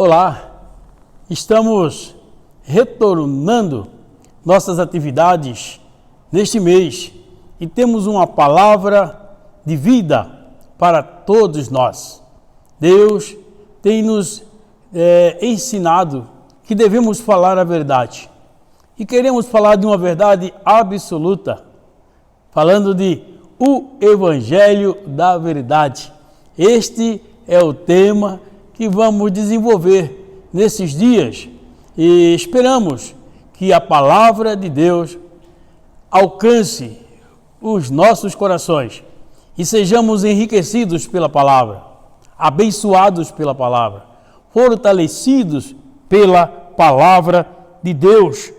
Olá, estamos retornando nossas atividades neste mês e temos uma palavra de vida para todos nós. Deus tem nos ensinado que devemos falar a verdade e queremos falar de uma verdade absoluta, falando de o Evangelho da Verdade. Este é o tema que vamos desenvolver nesses dias e esperamos que a palavra de Deus alcance os nossos corações e sejamos enriquecidos pela palavra, abençoados pela palavra, fortalecidos pela palavra de Deus.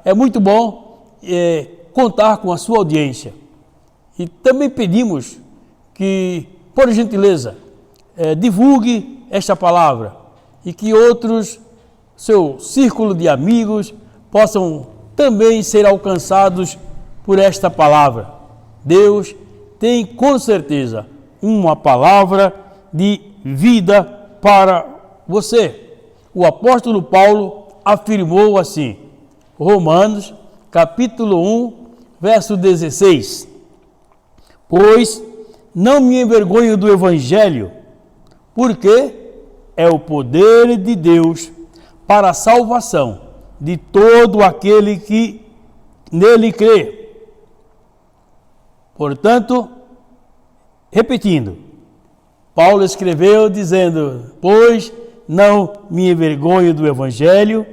É muito bom contar com a sua audiência e também pedimos que, por gentileza, divulgue esta palavra e que outros, seu círculo de amigos, possam também ser alcançados por esta palavra. Deus tem com certeza uma palavra de vida para você. O apóstolo Paulo afirmou assim, Romanos capítulo 1, verso 16: Pois não me envergonho do Evangelho, porque é o poder de Deus para a salvação de todo aquele que nele crê. Portanto, repetindo, Paulo escreveu dizendo, pois não me envergonho do Evangelho,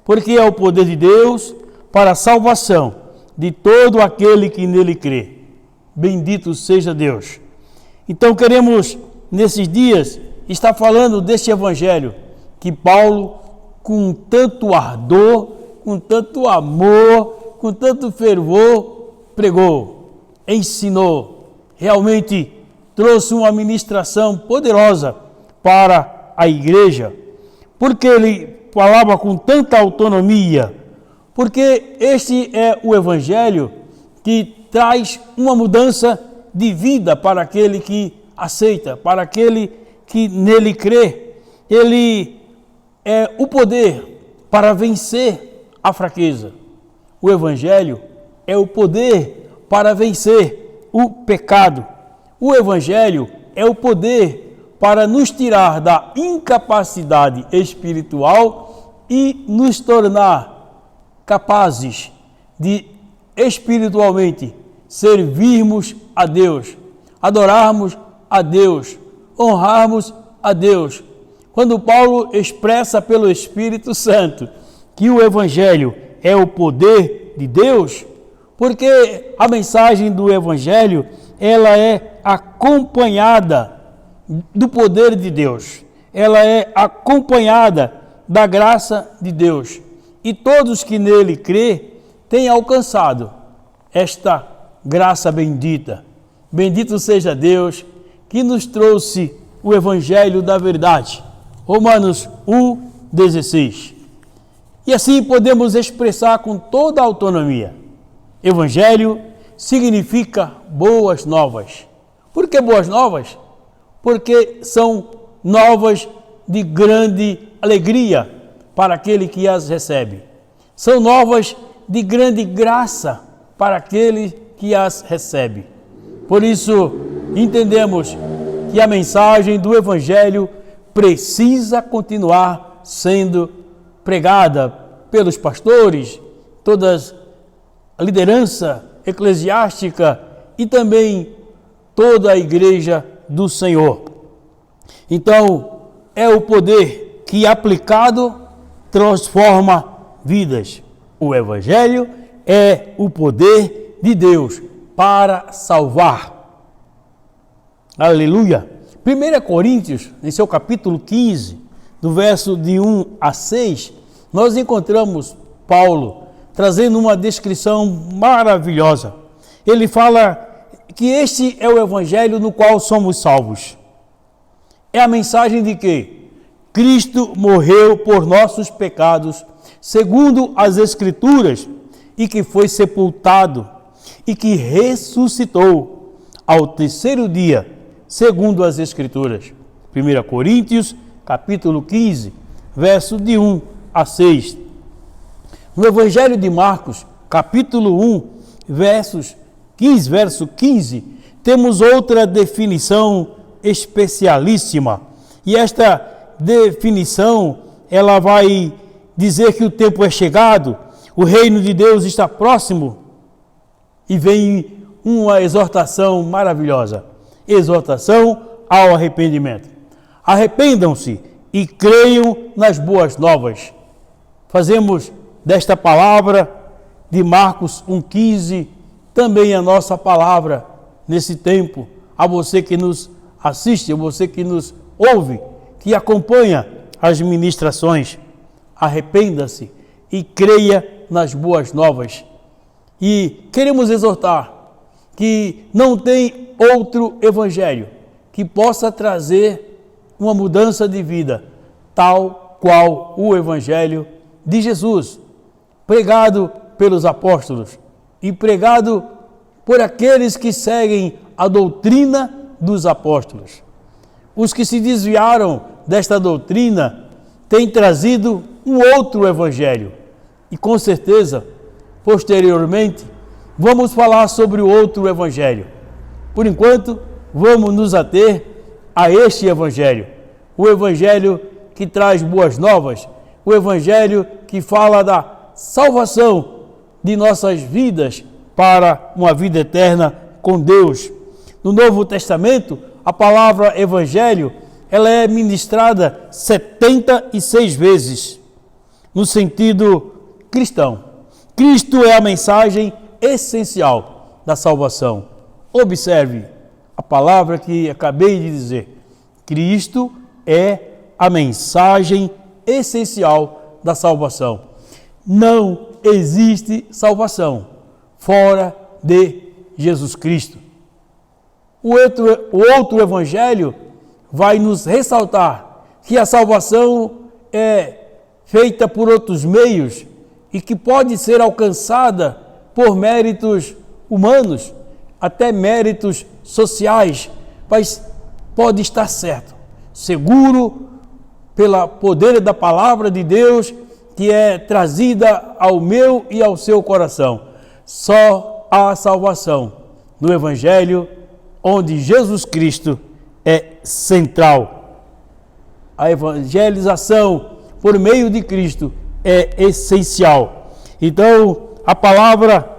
porque é o poder de Deus para a salvação de todo aquele que nele crê. Bendito seja Deus. Então queremos, nesses dias, estar falando deste Evangelho que Paulo, com tanto ardor, com tanto amor, com tanto fervor, pregou, ensinou, realmente trouxe uma ministração poderosa para a igreja, porque ele falava com tanta autonomia, porque este é o Evangelho que traz uma mudança de vida para aquele que aceita, para aquele que nele crê. Ele é o poder para vencer a fraqueza. O Evangelho é o poder para vencer o pecado. O Evangelho é o poder para nos tirar da incapacidade espiritual e nos tornar capazes de espiritualmente servirmos a Deus, adorarmos a Deus, honrarmos a Deus. Quando Paulo expressa pelo Espírito Santo que o Evangelho é o poder de Deus, porque a mensagem do Evangelho, ela é acompanhada do poder de Deus, ela é acompanhada da graça de Deus, e todos que nele crê têm alcançado esta graça bendita. Bendito seja Deus que nos trouxe o Evangelho da Verdade. Romanos 1:16. E assim podemos expressar com toda a autonomia. Evangelho significa boas novas. Por que boas novas? Porque são novas de grande alegria para aquele que as recebe. São novas de grande graça para aquele que as recebe. Por isso, entendemos que a mensagem do Evangelho precisa continuar sendo pregada pelos pastores, toda a liderança eclesiástica e também toda a igreja do Senhor. Então, é o poder que aplicado transforma vidas. O Evangelho é o poder de Deus para salvar. Aleluia! 1 Coríntios, em seu capítulo 15, do verso de 1 a 6, nós encontramos Paulo trazendo uma descrição maravilhosa. Ele fala que este é o Evangelho no qual somos salvos. É a mensagem de que Cristo morreu por nossos pecados, segundo as Escrituras, e que foi sepultado, e que ressuscitou ao terceiro dia, segundo as Escrituras. 1 Coríntios capítulo 15, verso de 1 a 6. No Evangelho de Marcos, capítulo 1, verso 15, temos outra definição especialíssima. E esta definição, ela vai dizer que o tempo é chegado, o reino de Deus está próximo, e vem uma exortação maravilhosa, exortação ao arrependimento. Arrependam-se e creiam nas boas novas. Fazemos desta palavra de Marcos 1,15 também a nossa palavra nesse tempo. A você que nos assiste, a você que nos ouve, que acompanha as ministrações, arrependa-se e creia nas boas novas. E queremos exortar que não tem outro evangelho que possa trazer uma mudança de vida, tal qual o evangelho de Jesus, pregado pelos apóstolos e pregado por aqueles que seguem a doutrina dos apóstolos. Os que se desviaram desta doutrina têm trazido um outro evangelho. E com certeza, posteriormente, vamos falar sobre o outro evangelho. Por enquanto, vamos nos ater a este evangelho. O evangelho que traz boas novas, o evangelho que fala da salvação de nossas vidas para uma vida eterna com Deus. No Novo Testamento, a palavra evangelho, ela é ministrada 76 vezes, no sentido cristão. Cristo é a mensagem essencial da salvação. Observe a palavra que acabei de dizer. Cristo é a mensagem essencial da salvação. Não existe salvação fora de Jesus Cristo. O outro evangelho vai nos ressaltar que a salvação é feita por outros meios e que pode ser alcançada por méritos humanos, até méritos sociais, mas pode estar certo, seguro pelo poder da palavra de Deus que é trazida ao meu e ao seu coração. Só há salvação no Evangelho, onde Jesus Cristo é central. A evangelização por meio de Cristo é essencial. Então, a palavra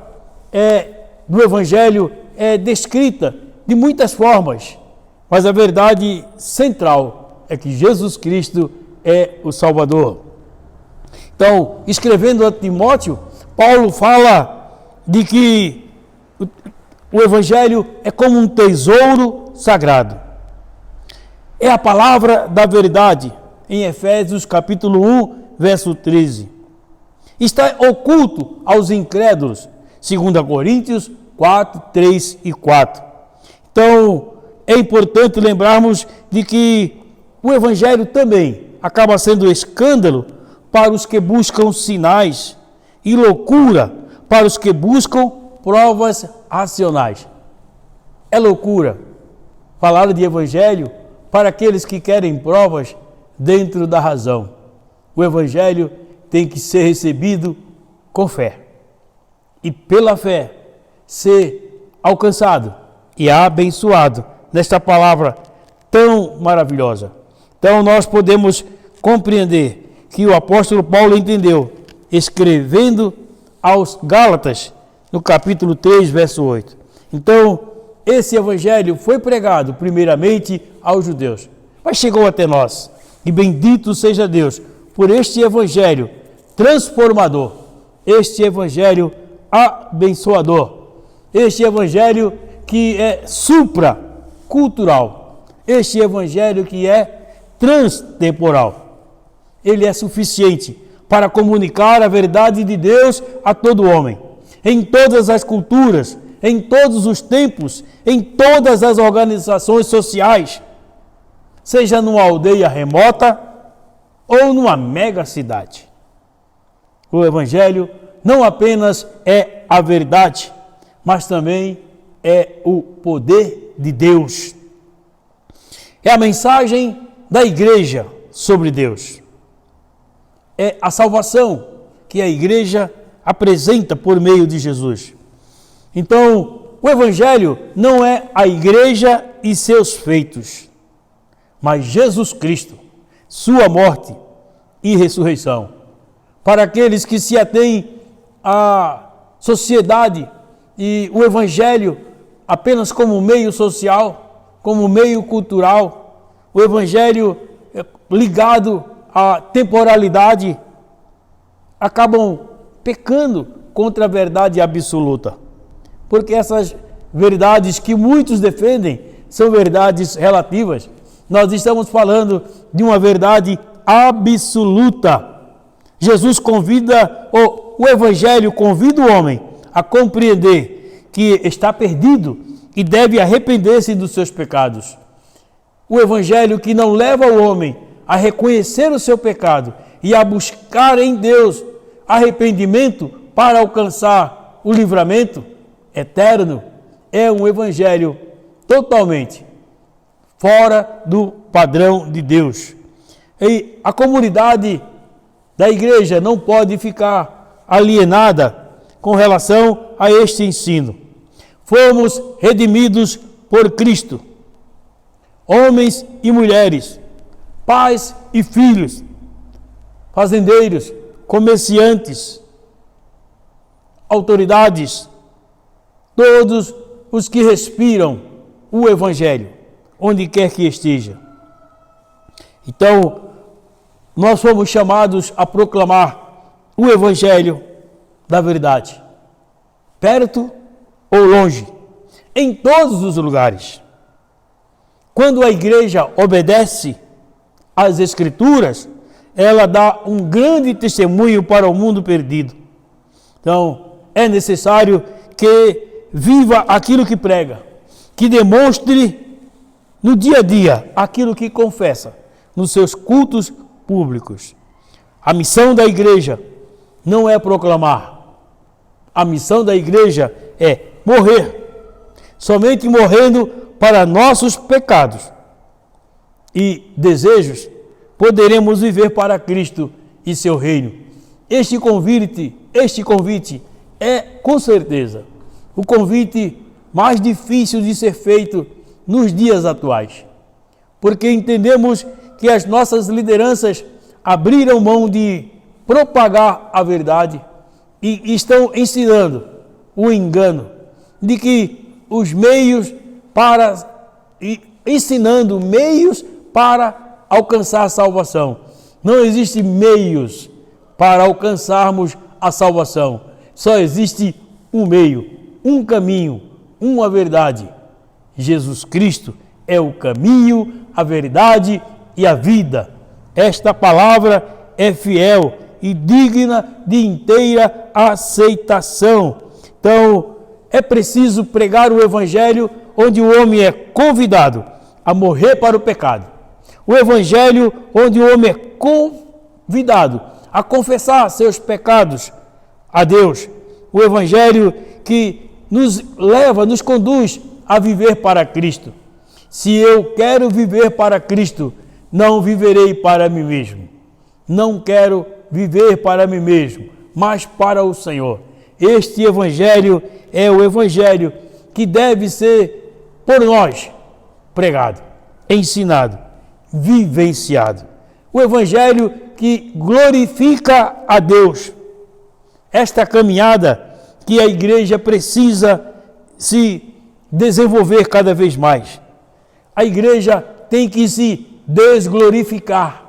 do Evangelho é descrita de muitas formas, mas a verdade central é que Jesus Cristo é o Salvador. Então, escrevendo a Timóteo, Paulo fala de que o Evangelho é como um tesouro sagrado. É a palavra da verdade, em Efésios capítulo 1, verso 13. Está oculto aos incrédulos, 2 Coríntios 4, 3 e 4. Então, é importante lembrarmos de que o Evangelho também acaba sendo escândalo para os que buscam sinais e loucura para os que buscam provas racionais. É loucura falar de Evangelho para aqueles que querem provas dentro da razão. O Evangelho tem que ser recebido com fé e pela fé ser alcançado e abençoado nesta palavra tão maravilhosa. Então nós podemos compreender que o apóstolo Paulo entendeu, escrevendo aos Gálatas, no capítulo 3, verso 8. Então, esse evangelho foi pregado primeiramente aos judeus, mas chegou até nós. E bendito seja Deus por este evangelho transformador, este evangelho abençoador, este evangelho que é supracultural, este evangelho que é transtemporal. Ele é suficiente para comunicar a verdade de Deus a todo homem, em todas as culturas, em todos os tempos, em todas as organizações sociais, seja numa aldeia remota ou numa mega cidade. O Evangelho não apenas é a verdade, mas também é o poder de Deus. É a mensagem da igreja sobre Deus. É a salvação que a igreja apresenta por meio de Jesus. Então, o Evangelho não é a igreja e seus feitos, mas Jesus Cristo, sua morte e ressurreição. Para aqueles que se atêm à sociedade e o Evangelho apenas como meio social, como meio cultural, o Evangelho ligado à temporalidade, acabam pecando contra a verdade absoluta. Porque essas verdades que muitos defendem são verdades relativas. Nós estamos falando de uma verdade absoluta. Jesus convida, o Evangelho convida o homem a compreender que está perdido e deve arrepender-se dos seus pecados. O Evangelho que não leva o homem a reconhecer o seu pecado e a buscar em Deus arrependimento para alcançar o livramento eterno, é um Evangelho totalmente fora do padrão de Deus. E a comunidade da igreja não pode ficar alienada com relação a este ensino. Fomos redimidos por Cristo, homens e mulheres, pais e filhos, fazendeiros, comerciantes, autoridades, todos os que respiram o Evangelho, onde quer que esteja. Então, nós fomos chamados a proclamar o Evangelho da verdade, perto ou longe, em todos os lugares. Quando a igreja obedece às Escrituras, ela dá um grande testemunho para o mundo perdido. Então, é necessário que viva aquilo que prega, que demonstre no dia a dia aquilo que confessa nos seus cultos públicos. A missão da igreja não é proclamar. A missão da igreja é morrer. Somente morrendo para nossos pecados e desejos poderemos viver para Cristo e seu reino. Este convite é, com certeza, o convite mais difícil de ser feito nos dias atuais, porque entendemos que as nossas lideranças abriram mão de propagar a verdade e estão ensinando o engano de que os meios ensinando meios para alcançar a salvação. Não existem meios para alcançarmos a salvação. Só existe um meio, um caminho, uma verdade. Jesus Cristo é o caminho, a verdade e a vida. Esta palavra é fiel e digna de inteira aceitação. Então, é preciso pregar o Evangelho onde o homem é convidado a morrer para o pecado. O Evangelho onde o homem é convidado a confessar seus pecados a Deus. O Evangelho que nos leva, nos conduz a viver para Cristo. Se eu quero viver para Cristo, não viverei para mim mesmo. Não quero viver para mim mesmo, mas para o Senhor. Este Evangelho é o Evangelho que deve ser por nós pregado, ensinado, vivenciado. O Evangelho que glorifica a Deus. Esta caminhada que a igreja precisa se desenvolver cada vez mais. A igreja tem que se desglorificar,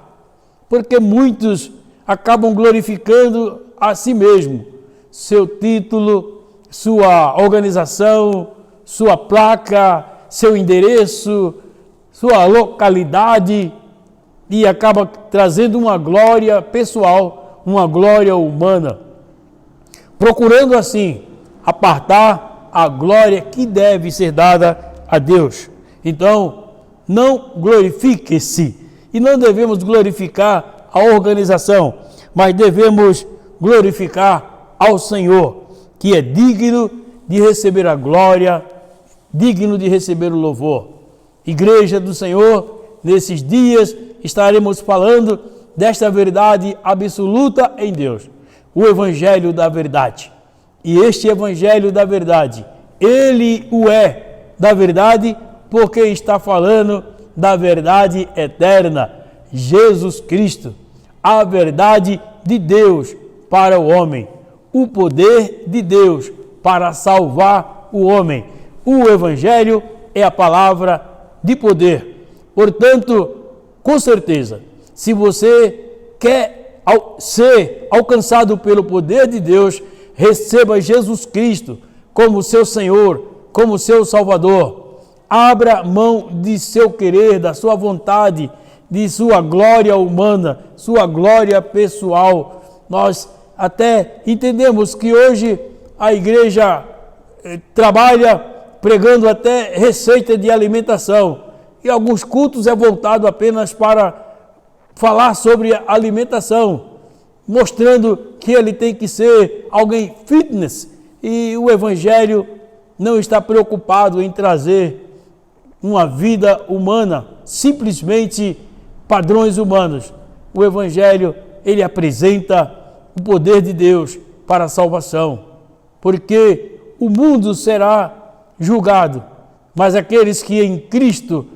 porque muitos acabam glorificando a si mesmo, seu título, sua organização, sua placa, seu endereço, sua localidade, e acaba trazendo uma glória pessoal, uma glória humana, procurando assim apartar a glória que deve ser dada a Deus. Então, não glorifique-se, e não devemos glorificar a organização, mas devemos glorificar ao Senhor, que é digno de receber a glória, digno de receber o louvor. Igreja do Senhor nesses dias, estaremos falando desta verdade absoluta em Deus, o Evangelho da verdade. E este Evangelho da verdade, ele o é da verdade, porque está falando da verdade eterna, Jesus Cristo, a verdade de Deus para o homem, o poder de Deus para salvar o homem. O Evangelho é a palavra de poder. Portanto, com certeza, se você quer ser alcançado pelo poder de Deus, receba Jesus Cristo como seu Senhor, como seu Salvador. Abra mão de seu querer, da sua vontade, de sua glória humana, sua glória pessoal. Nós até entendemos que hoje a igreja trabalha pregando até receita de alimentação. E alguns cultos é voltado apenas para falar sobre a alimentação, mostrando que ele tem que ser alguém fitness. E o Evangelho não está preocupado em trazer uma vida humana, simplesmente padrões humanos. O Evangelho, ele apresenta o poder de Deus para a salvação, porque o mundo será julgado, mas aqueles que em Cristo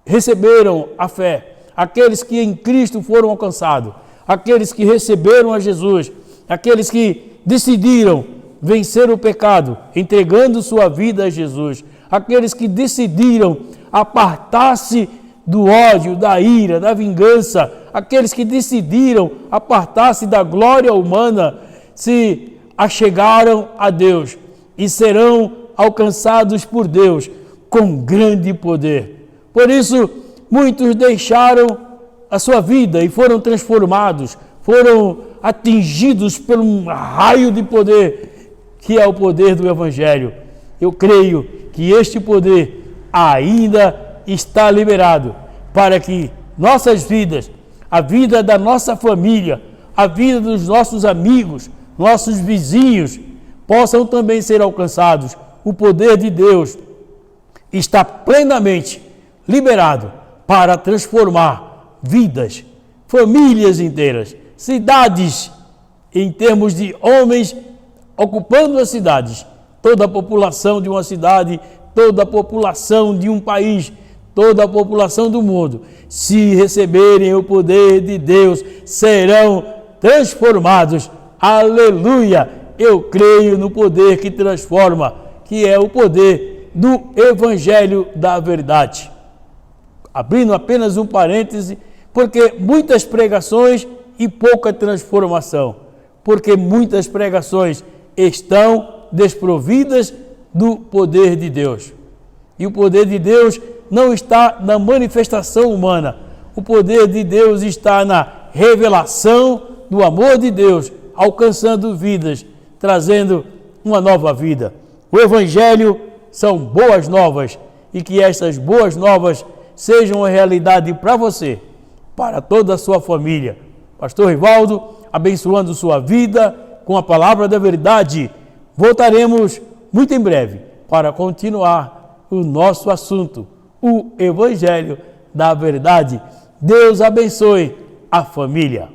receberam a fé, aqueles que em Cristo foram alcançados, aqueles que receberam a Jesus, aqueles que decidiram vencer o pecado, entregando sua vida a Jesus, aqueles que decidiram apartar-se do ódio, da ira, da vingança, aqueles que decidiram apartar-se da glória humana, se achegaram a Deus e serão alcançados por Deus com grande poder. Por isso, muitos deixaram a sua vida e foram transformados, foram atingidos por um raio de poder, que é o poder do Evangelho. Eu creio que este poder ainda está liberado para que nossas vidas, a vida da nossa família, a vida dos nossos amigos, nossos vizinhos, possam também ser alcançados. O poder de Deus está plenamente liberado para transformar vidas, famílias inteiras, cidades, em termos de homens ocupando as cidades, toda a população de uma cidade, toda a população de um país, toda a população do mundo, se receberem o poder de Deus, serão transformados. Aleluia! Eu creio no poder que transforma, que é o poder do Evangelho da verdade. Abrindo apenas um parêntese, porque muitas pregações e pouca transformação, porque muitas pregações estão desprovidas do poder de Deus. E o poder de Deus não está na manifestação humana, o poder de Deus está na revelação do amor de Deus, alcançando vidas, trazendo uma nova vida. O Evangelho são boas novas, e que estas boas novas sejam uma realidade para você, para toda a sua família. Pastor Rivaldo, abençoando sua vida com a palavra da verdade. Voltaremos muito em breve para continuar o nosso assunto, o Evangelho da verdade. Deus abençoe a família.